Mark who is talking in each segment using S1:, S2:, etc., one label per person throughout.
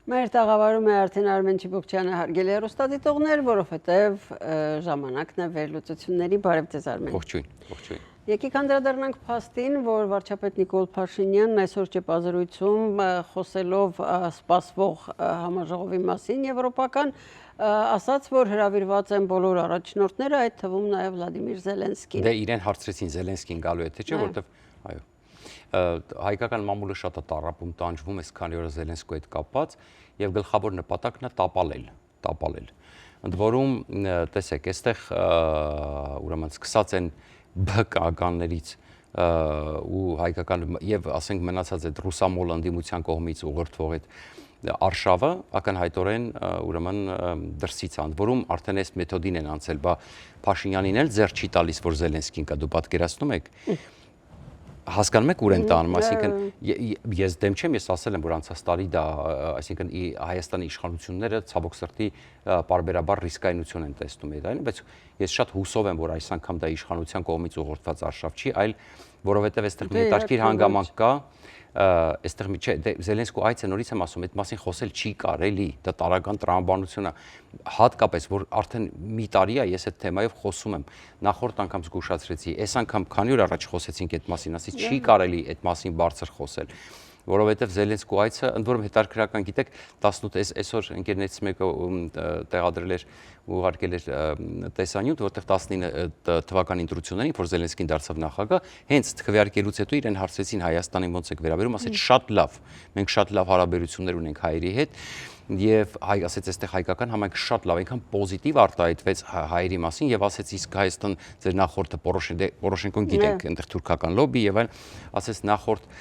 S1: Մեր տաղավարում է արդեն Արմեն Չիբուկչյանը հարգելի հեռուստադիտողներ, որովհետև ժամանակն է վերլուծությունների։ Բարև ձեզ Արմեն։
S2: Ողջույն։
S1: Եկեք անդրադառնանք փաստին, որ վարչապետ Նիկոլ Փաշինյանն այսօր ճեպազրույցում խոսելով սպասվող համաժողովի մասին եվրոպական ասաց, որ հրավիրված են բոլոր առաջնորդները, այդ թվում նաև Վլադիմիր Զելենսկին։
S2: Դե իրեն հարցրեցին Զելենսկին գալու է թե չէ, որովհետև այո հայկական մամուլը շատ է տառապում, տանջվում է, քանի որ Զելենսկու հետ կապված եւ գլխավոր նպատակն է տապալել։ Ընդ որում, տեսեք, այստեղ ուրեմն սկսած են բկականներից ու հայկական եւ ասենք մնացած այդ ռուսամոլ ընդդիմության կողմից ուղղորդվող այդ արշավը ակնհայտորեն ուրեմն դրսից ան, որում արդեն այս մեթոդին են անցել, բա Փաշինյանին էլ ձեռ չի տալիս, որ Զելենսկին կա, դու պատկերացնում եք։ Հասկանում եք ուր են տանում, այսինքն ես դեմ չեմ, ես ասել եմ, որ անցած տարի դա, այսինքն Հայաստանի իշխանությունները ցավոք սրտի պարբերաբար ռիսկայնություն են տեսնում այդ այն, բայց ես շատ հուսով եմ, որ այս անգամ դա իշխանության կողմից ուղղորդված արշավ չի, այլ որովհետև այստեղ մի հետաքրքիր հանգամանք կա, այստեղ մի չէ, Զելենսկու այցը նորից եմ ասում, այդ մասին խոսել չի կարելի, դա տարական տրամաբանություն է, հատկապես որ արդեն մի տարի է ես այդ թեմայով խոսում եմ, նախորդ անգամ զգուշացրեցի, այս անգամ քանի օր առաջ խոսեցինք այդ մասին, ասից չի կարելի այդ մասին բարձր խոսել, որովհետև Զելենսկու այցը ընդ որում հետաքրքրական գիտեք 18 այսօր ընկերներից մեկը տեղադրել էր ուղարկել էր տեսանյութ, որտեղ 19 թվականի ընտրություններին, որ Զելենսկին դարձավ նախագահ, հենց քվեարկելուց հետո իրեն հարցրեցին Հայաստանին ոնց եք վերաբերում, ասեց շատ լավ, մենք շատ լավ հարաբերություններ ունենք հայերի հետ եւ ասեց այստեղ հայկական համայնքը շատ լավ, այնքան պոզիտիվ արտահայտվեց հայերի մասին եւ ասեց իսկ Հայաստան ձեր նախորդը Պորոշենկոն գիտենք, այնտեղ թուրքական լոբի եւ այլն, ասեց նախորդ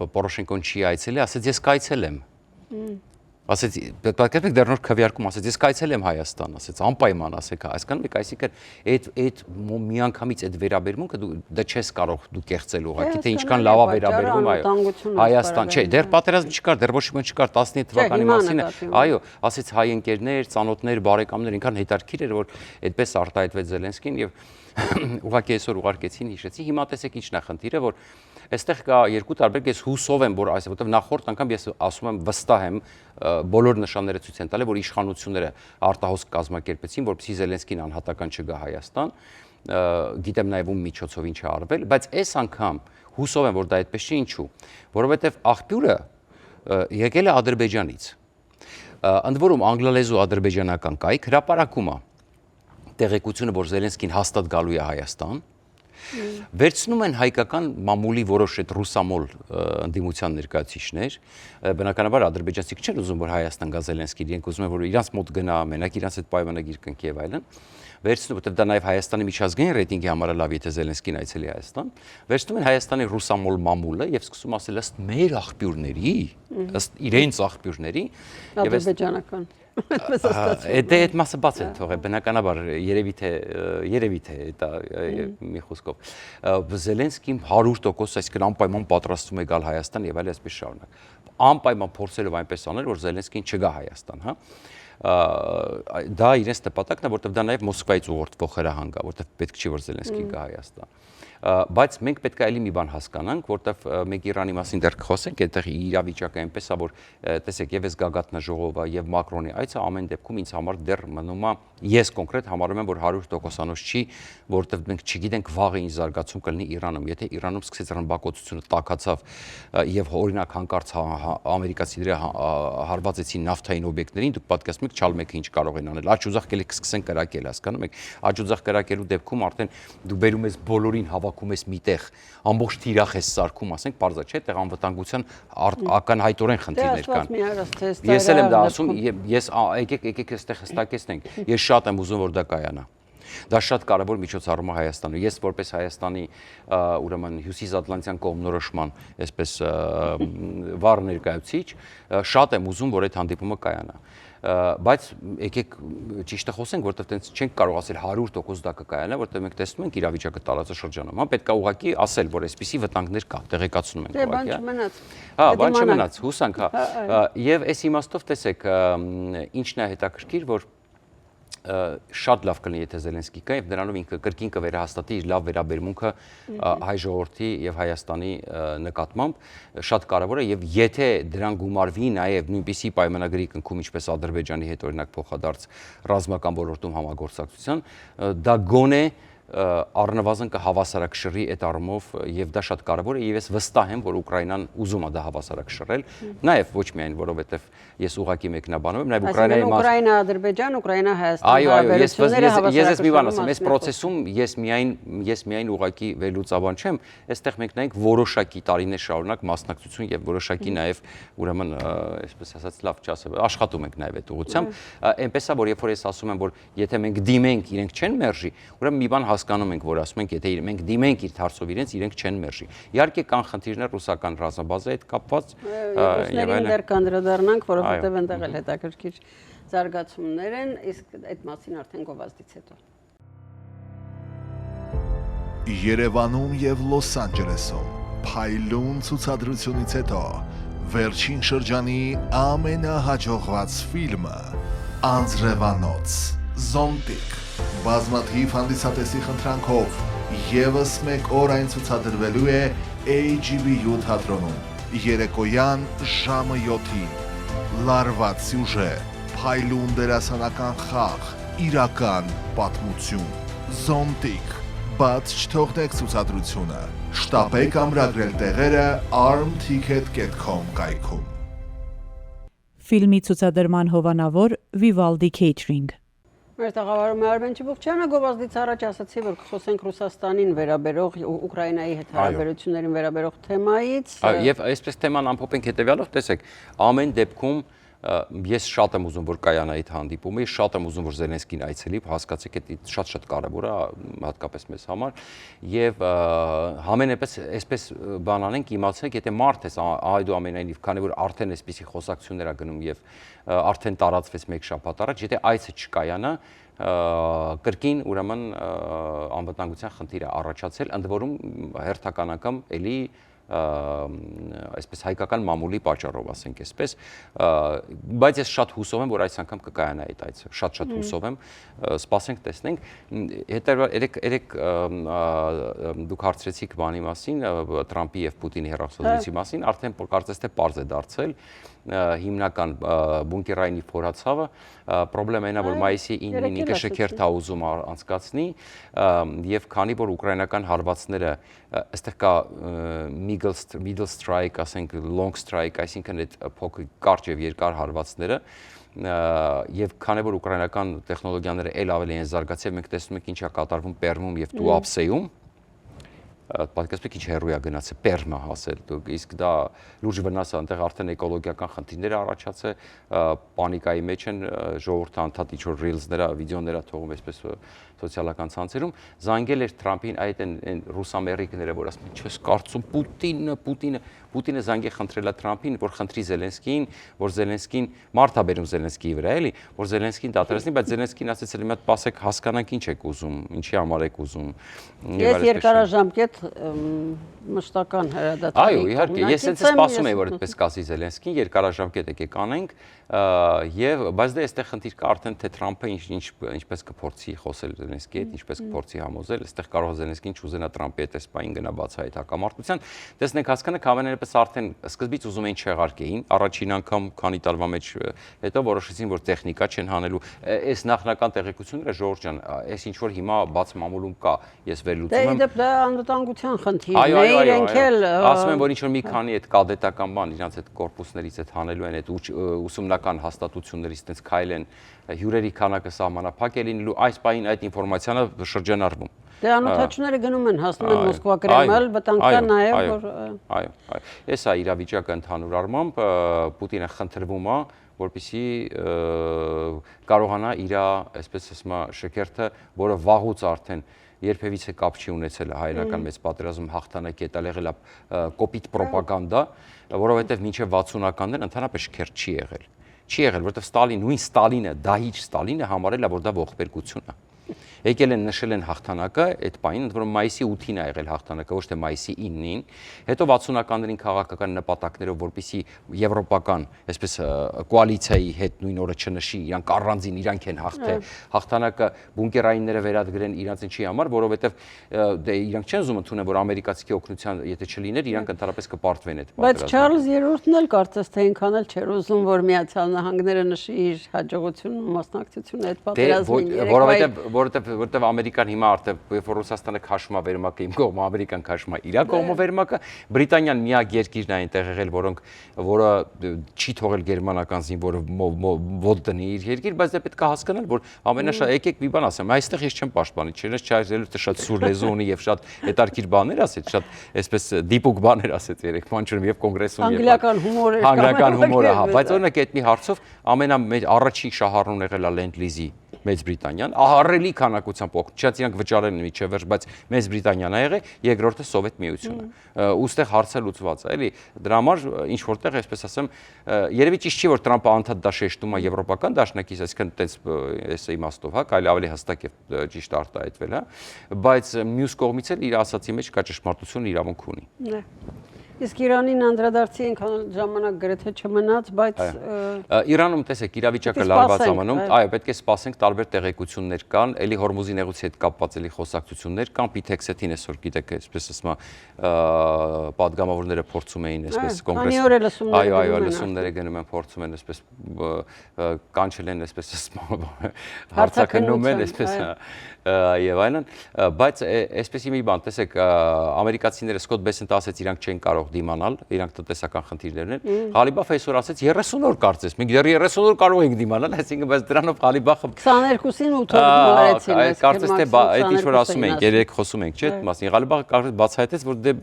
S2: Պորոշենկոն չի այցելի, ասեց ես կայցել եմ։ Ասեց պատկերացրեք դեռ նոր քվեարկում, ասեց ես կայցել եմ Հայաստան, ասեց անպայման, ասեք, հասկանում եք, այսինքն այդ միանգամից այդ վերաբերմունքը դա չես կարող դու կեղծել ուղղակի, թե ինչքան լավ է վերաբերվում Հայաստան, չէ, դեռ պատերազմ չկար, դեռ ոչ մի չկար 19 թվականի մասին, այո, ասեց հայ ընկերներ, ծանոթներ, բարեկամներ, ինքան հետաքրքիր էր, որ այդպես արտահայտվեց Զելենսկին եւ ուղղակի այսօր ուղարկեցին, հիշեցի, հիմա տեսեք ինչն է խնդիրը, որ այստեղ կա երկու տարբերակ, ես հուսով եմ, որ այս որտեղ նախորդ անգամ ես ասում եմ վստահ եմ բոլոր նշանները ցույց են տալի, որ իշխանությունները արտահոսք կազմակերպեցին, որպեսզի Զելենսկին անհատական չգա Հայաստան, գիտեմ նաև ում միջոցով ինչ է արվել, բայց այս անգամ հուսով եմ, որ դա այդպես չի, ինչու, որովհետև աղբյուրը եկել է Ադրբեջանից, ընդ որում անգլալեզու ադրբեջանական կայք հրապարակում է տեղեկությունը, որ Զելենսկին հաստատ գալու է Հայաստան, վերցնում են հայկական մամուլի որոշ այդ ռուսամոլ ընդդիմության ներկայացուցիչներ, բնականաբար ադրբեջանցիք չեն ուզում, որ Հայաստան գա Զելենսկին, իրենք ուզում են, որ իրանց մոտ գնա մենակ, իրանց այդ պայմանագիր կնքի եւ այլն, վերցնում, որտեղ դա նաև Հայաստանի միջազգային ռեյտինգի համար է լավ, եթե Զելենսկին այցելի Հայաստան, վերցնում են Հայաստանի ռուսամոլ մամուլը եւ սկսում ասել ըստ մեր աղբյուրների, ըստ իրենց աղբյուրների, եւ
S1: ադրբեջանական
S2: Դե այդ մասը բաց են թողել, բնականաբար երևի թե դա մի խոսքով Զելենսկին 100%, այսինքն անպայման պատրաստվում է գալ Հայաստան եւ այլ այսպես շարունակ։ Անպայման փորձելով այնպես անել, որ Զելենսկին չգա Հայաստան, հա։ Դա իրենց նպատակն է, որտեղ դա նաև Մոսկվայից ուղղորդվող հրահանգ է, որտեղ պետք չի որ Զելենսկին գա Հայաստան։ Բայց մենք պետք է այլի մի բան հասկանանք, որտեղ մենք Իրանի մասին դեռ կխոսենք, այդտեղ իրավիճակը այնպես է, որ տեսեք, եւ այս գագաթնաժողովը եւ Մակրոնի այցը ամեն դեպքում ինձ համար դեռ մնում է, ես կոնկրետ համարում եմ, որ 100%-անոց չի, որտեղ մենք չգիտենք վաղը ինչ զարգացում կլինի Իրանում, եթե Իրանում սկսեց ռմբակոծությունը տաքացավ եւ օրինակ հանկարծ ամերիկացիները հարվածեցին նավթային օբյեկտներին, դուք պատկերացնում եք, չալ մեկը ինչ կարող են անել, աճուձախ կսկսեն կրակել, հասկանում եք, աճուձախ կրակելու դեպքում արդեն դու բերում ես բոլորին հավաքում ես միտեղ, ամբողջ թիրախ ես սարքում, ասենք, պարզա չէ, տեղ անվտանգության ակնհայտորեն խնդիրներ կան։ Ես էլ եմ դա ասում, ես եկեք այստեղ հստակեցնենք, ես շատ եմ ուզում, որ դա կայանա։ Դա շատ կարևոր միջոցառում է Հայաստանում։ Ես որպես Հայաստանի ուրեմն հյուսիսատլանտյան կողմնորոշման այսպես վառ ներկայացուցիչ շատ եմ ուզում, որ այդ հանդիպումը կայանա։ Բայց եկեք ճիշտը խոսենք, որտեղ տենց չենք կարող ասել 100% դա կկայանա, որտեղ մենք տեսնում ենք իրավիճակը տարածաշրջանում, հա, պետք է ուղղակի ասել, որ այսպիսի վտանգներ կա, տեղեկացնում ենք
S1: ուղղակի։ Բան չմնաց։
S2: Հա, բան չմնաց, հուսանք, հա։ Եվ այս իմաստով տեսեք, ինչն է հետաքրքիր, որ շատ լավ կլինի, եթե Զելենսկի կա եւ դրանով ինքը կրկին կվերահաստատի իր լավ վերաբերմունքը հայ ժողովրդի եւ Հայաստանի նկատմամբ, շատ կարեւոր է եւ եթե դրան գումարվի նաեւ նույնպիսի պայմանագրի կնքում, ինչպես Ադրբեջանի հետ օրինակ փոխադարձ ռազմական ոլորտում համագործակցության, դա գոնե առնվազն կհավասարակշռի այդ առումով եւ դա շատ կարեւոր է եւ ես վստահ եմ որ Ուկրաինան ուզում է դա հավասարակշռել նաեւ ոչ միայն որովհետեւ ես ուղակի մեկնաբանում եմ նաեւ Ուկրաինայի
S1: Ուկրաինա Ադրբեջան Ուկրաինա Հայաստան
S2: այո ես մի բան ասեմ այս process-ում ես միայն ուղակի վերլուծաբան չեմ այստեղ մենք նայենք որոշակի տարիներ շարունակ մասնակցություն եւ որոշակի նաեւ ուրեմն այսպես ասած լավ չասեմ աշխատում ենք նաեւ այդ ուղղությամբ այնպես է որ երբ որ ես ասում եմ որ եթե մենք դիմենք իրենք չեն մերժի ուրեմն մի բան հասկանում ենք, որ ասում ենք, եթե մենք դիմենք իր հարցով իրենց, իրենք չեն մերժի։ Իհարկե կան խնդիրներ ռուսական ռազմաբազայի հետ կապված
S1: եւ այլն։ Դեռ կանդրադառնանք, որովհետեւ այնտեղ էլ հետաքրքիր զարգացումներ են, իսկ այդ մասին արդեն գովազդից հետո։
S3: Երևանում եւ Լոս Անջելեսում փայլուն ցուցադրությունից հետո վերջին շրջանի ամենահաջողված ֆիլմը Անձրևանոց Զոնտիկ բազմաթիվ հանդիսատեսի խնդրանքով եւս մեկ օր այն ցուցադրվելու է AGBU թատրոնում երեկոյան ժամը 7-ին լարված սյուժե փայլուն դերասանական խաղ իրական պատմություն Զոնտիկ բաց չթողնեք ցուցադրությունը շտապեք ամրագրել տեղերը armticket.com կայքում
S4: Ֆիլմի ցուցադրման հովանավոր Vivaldi Catering
S1: Մեր տաղավարում է Արմեն Չիբուխչյանը, գովազդից առաջ ասացի, որ կխոսենք Ռուսաստանին վերաբերող, Ուկրաինայի հետ հարաբերություններին վերաբերող թեմայից։
S2: Եվ այսպես թեման ամփոփենք հետևյալով, տեսեք, ամեն դեպքում ես շատ եմ ուզում, որ կայանա այդ հանդիպումը, ես շատ եմ ուզում, որ Զելենսկին այցելի, հասկացեք, դա շատ կարևոր է, հատկապես մեզ համար, եւ համենայնպես այսպես բան անենք, իմացեք, եթե մարդ ես այդուամենայնիվ, քանի որ արդեն այսպիսի խոսակցություններ ա գնում եւ արդեն տարածվեց մեկ շաբաթ առաջ, եթե այցը չկայանա, կրկին ուրեմն անվտանգության խնդիր է առաջացել, ընդ որում հերթական անգամ էլի այսպես հայկական մամուլի պատճառով ասենք այսպես բայց ես շատ հուսով եմ որ այս անգամ կկայանա այդ այցը շատ հուսով եմ սպասենք տեսնենք երեք դուք հարցրեցիք բանի մասին Թրամփի եւ Պուտինի հեռախոսազրույցի մասին արդեն կարծես թե պարզ է դարձել հիմնական բունկերային փորացավը պրոբլեմն այն է որ մայիսի 9-ին ինքը շքերթ է ուզում անցկացնի եւ քանի որ ուկրաինական հարվածները այստեղ կա middle strike, ասենք long strike, այսինքն այդ փոքր կարճ եւ երկար հարվածները եւ քանի որ ուկրաինական տեխնոլոգիաները ել ավելի են զարգացել, մենք տեսնում ենք ինչա կատարվում Պերմում եւ Տուապսեում պատկերացրեք ինչ հեռու է գնացել Պերմը հասել իսկ դա լուրջ վնաս է այնտեղ արդեն էկոլոգիական խնդիրներ առաջացել պանիկայի մեջ են ժողովուրդը անդադ ինչ-որ ռիլզները վիդեոներ թողում այսպես սոցիալական ցանցերում զանգել էր Թրամփին այդ այն ռուսամերիկները որ ասում են չես կարծում Պուտինը զանգի խնդրել է Թրամփին որ խնդրի Զելենսկիին որ Զելենսկին մարդ է բերում Զելենսկիի վրա էլի որ Զելենսկին դադարեցնի բայց Զելենսկին ասեց էլի մի հատ ասեք հասկանանք ինչ եք ուզում ինչի համար եք ուզում
S1: Ես երկարաժամկետ մշտական հրադադարի
S2: Այո, իհարկե, ես էլ սպասում եի, որ այդպես կասի Զելենսկին, երկարաժամկետ եկեք անենք, եւ բայց դե այստեղ խնդիր կա արդեն թե Թրամփը ինչպես կփորձի խոսել Զելենսկիի հետ, ինչպես կփորձի համոզել, այստեղ կարող է Զելենսկին չուզենա Թրամփի հետ այսպայն գնա բացահայտ հակամարտության։ Տեսնենք հասկանանք ամենայնպես արդեն սկզբից ուզում էին չեղարկեին, առաջին անգամ քանի տարվա մեջ հետո որոշեցին, որ տեխնիկա չեն հանելու։ Այս նախնական տեղեկությունները Ժորժ ջան, այս ինչ որ հիմա բաց մամուլում կա, ես վերլուծում եմ։
S1: Դա անվտանգության խնդիրն է, իրենք էլ
S2: ասում են, որ ինչ որ մի քանի այդ կադետական բան իրանց այդ կորպուսներից այդ հանելու են այդ ուսումնական հաստատություններից այդպես քայլ են հյուրերի քանակը սահմանափակ է լինելու այս պահին այդ ինֆորմացիանը շրջանառվում։
S1: Դե անօթաչուները գնում են, հասնում են Մոսկվա Կրեմլ, վտանգ կա նաև որ
S2: այո, այս է իրավիճակը ընդհանուր առմամբ Պուտինը խնդրվում է որպեսզի կարողանա իր այսպես ասում շքերթը, որը վաղուց արդեն երբևիցե կապ չի ունեցել հայերական մեծ պատերազմ հաղթանակ է տալ եղել կոպիտ ռոպագանդա, որովհետև մինչև 60-ականներ ընդհանրապես շքերթ չի եղել։ Չի եղել, որովհետև նույն Ստալինը, դահիճ Ստալինը համարել է, որ դա ողբերգություն է։ Եկել են նշել են հաղթանակը այդ պահին, ընդ որում մայիսի 8-ին է եղել հաղթանակը, ոչ թե մայիսի 9-ին, հետո 60-ականներին քաղաքական նպատակներով, որպեսզի եվրոպական, այսպես կոալիցիայի հետ նույն օրը չնշի, իրանք առանձին իրանք են հաղթել, հաղթանակը բունկերայինները վերադգրեն իրանց ինչի համար, որովհետև դե իրանք չեն ուզում ընդունել, որ ամերիկացիքի օգնության եթե չլիներ, իրանք ընդհանրապես կպարտվեն այդ
S1: Բայց Չարլզ III-ն էլ կարծես թե այնքան էլ չէր ուզում, որ Միացյալ Նահանգները նշի իր հաջողությունն ու մասնակցությունը այդ պատերազմին։
S2: Որովհետև Ամերիկան հիմա արդեն երբ որ Ռուսաստանը քաշում է վերմակը, իմ կողմը Ամերիկան քաշում է իր կողմը վերմակը, Բրիտանիան միակ երկիրն է այնտեղ եղել, որը չի թողել գերմանական զինվորը ոտ դնի իր երկիր, բայց դե պետք է հասկանալ, որ ամենաշատ եկեք մի բան ասեմ, այստեղ ես չեմ պաշտպանի, չնայած չայրելու թե շատ սուր լեզու ունի եւ շատ հետարքիր բաներ ասեց, շատ այսպես դիպուկ բաներ ասեց երեք, բան չունեմ եւ կոնգրեսում
S1: անգլիական հումոր էր,
S2: անգլիական հումորը, հա, բայց օրինակ այդ մի հարցով առաջին շահառուն եղել է Լենդ Լիզի Մեծ Բրիտանիան, ահռելի քանակությամբ օգնում, չած իրանք վճարել են միջև վերջ, բայց Մեծ Բրիտանիան ա եղել, երկրորդը Սովետ միությունը։ Ուստեղ հարցը լուծված է, էլի։ Դրա համար ինչ որտեղ, այսպես ասեմ, երևի ճիշտ չի, որ Տրամպը անդադ դա շեշտում է եվրոպական դաշնակից, այսինքն այս իմաստով, հա, կարելի ավելի հստակ եւ ճիշտ արտահայտվել, հա, բայց մյուս կողմից էլ իր ասացի մեջ կա ճշմարտություն, իրավունք ունի։
S1: Իսկ Իրանին անդրադարձի այնքան ժամանակ գրեթե չմնաց, բայց
S2: Իրանում տեսեք իրավիճակը լարված ամանում, այո, պետք է սպասենք, տարբեր տեղեկություններ կան, էլի Հորմուզի նեղուցի հետ կապված էլի խոսակցություններ կան, Պիթեքսեթին այսօր գիտեք, այսպես ասում падգամավորները փորձում էին այսպես կոնգրես։ Այո, լսումները գնում են, փորձում են այսպես կանչել են այսպես հարցակրնում են այսպես եւ այլն, բայց այսպեսի մի բան, տեսեք, ամերիկացիները Սկոտ Բեսենտը ասեց իրանք չեն կարող դիմանալ, իրանք տնտեսական խնդիրներն են։ Ղալիբաֆը այսօր ասեց 30 օր կարծես, մենք դեռ 30 օր կարող ենք դիմանալ, այսինքն բայց դրանով Ղալիբաֆը
S1: 22-ին 8 օր գումարեցին,
S2: կարծես թե այդ ինչ որ ասում ենք, երեք խոսում ենք, չէ՞, մասին Ղալիբաֆը կարծես բացահայտեց, որ դե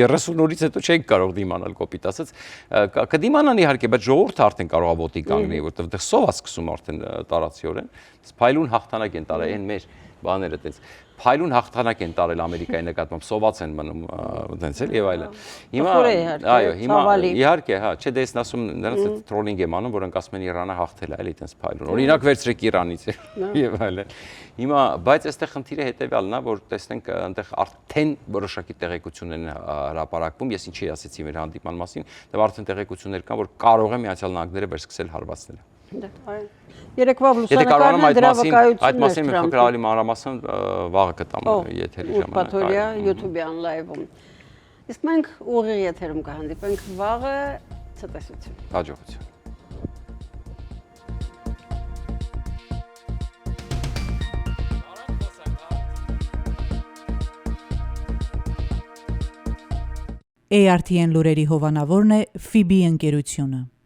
S2: 30 օրից հետո չենք կարող դիմանալ, կոպիտ ասած, կդիմանան իհարկե, բայց ժողովուրդը արդեն կարող է ոտի կանգնի, որովհետեւ դեռ սով է սկսում արդեն տարածիորեն, փայլուն հաղթանակ են տարել այն մեր բաները այդպես փայլուն հաղթանակ են տարել Ամերիկայի նկատմամբ, սոված են մնում այդպես էլ եւ այլն։ Հիմա այո, հիմա իհարկե, հա, չէ, դե ես ասում նրանց թրոլինգ եմ անում, որոնք ասում են Իրանը հաղթել է, էլի այդպես փայլուն։ Օրինակ վերցրեք Իրանից եւ այլն։ Հիմա, բայց այստեղ խնդիրը հետեւյալն է, որ տեսնենք այնտեղ արդեն որոշակի տեղեկություններ են հրապարակվում, ես ինչի ասեցի մեր հանդիպման մասին, դեռ արդեն տեղեկություններ կան, որ կարող է Միացյալ Նահանգները վերսկսել հարվածնել։
S1: Երեկվա լուսանկարն դրա վկայությունն է։
S2: Այդ մասին մենք փոքր ավելի մանրամասն վաղը կտամ եթերի ժամանակ։
S1: Պատորիա YouTube-յան լայվում։ Իսկ մենք ուղիղ եթերում կհանդիպենք վաղը, ցտեսություն։
S2: Հաջողություն։
S4: ARTN լուրերի հովանավորն է FIBI ընկերությունը։